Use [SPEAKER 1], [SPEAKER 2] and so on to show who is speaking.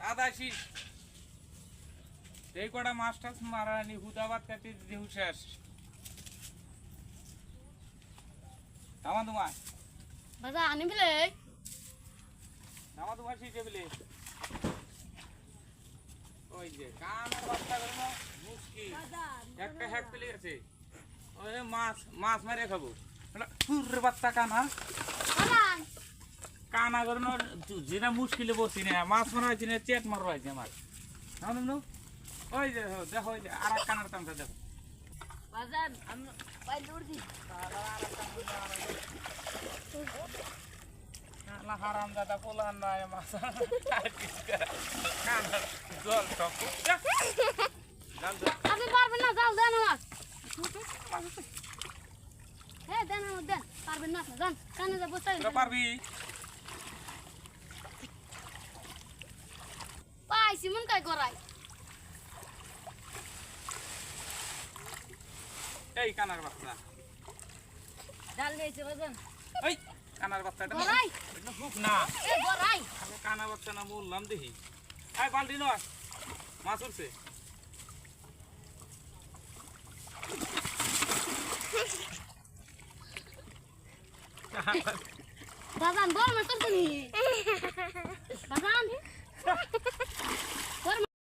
[SPEAKER 1] আদা শীষ এই কটা মাছ টাছ মারানি হুদাবাদ কাটি দেহু শেষ নামা তোমার
[SPEAKER 2] বাজা আনি বলে
[SPEAKER 1] নামা তোমার শীষে বলে ওই যে কানার বাচ্চা করে না মুশকিল একটা হ্যাক পেলে গেছে ওই মাছ মাছ মারে খাবো পুর বাচ্চা কানা কানা করে না যেটা মুশকিলে বসি না মাছ মারা হয়েছে না চেট মারা হয়েছে আমার নাম ওই যে দেখো ওই যে আর এক কানার তামটা দেখো
[SPEAKER 2] বাজান আমি পাই দৌড় দি
[SPEAKER 1] না হারাম দাদা পোলান না মাছ কানার জল সব
[SPEAKER 2] আপনি পারবেন না জাল দেন আমার হ্যাঁ দেন আমার দেন পারবেন না জান কানে যা বসাই
[SPEAKER 1] পারবি
[SPEAKER 2] পাইছি মন কাই করাই
[SPEAKER 1] এই কানার বাচ্চা
[SPEAKER 2] জাল দিয়েছে বাজান
[SPEAKER 1] এই কানার বাচ্চাটা
[SPEAKER 2] করাই
[SPEAKER 1] হুক না
[SPEAKER 2] এ করাই
[SPEAKER 1] আমি কানা বাচ্চা না বললাম দেখি আয় বালতি নয় মাছ উঠছে
[SPEAKER 2] বাজান বল মত তুমি বাজান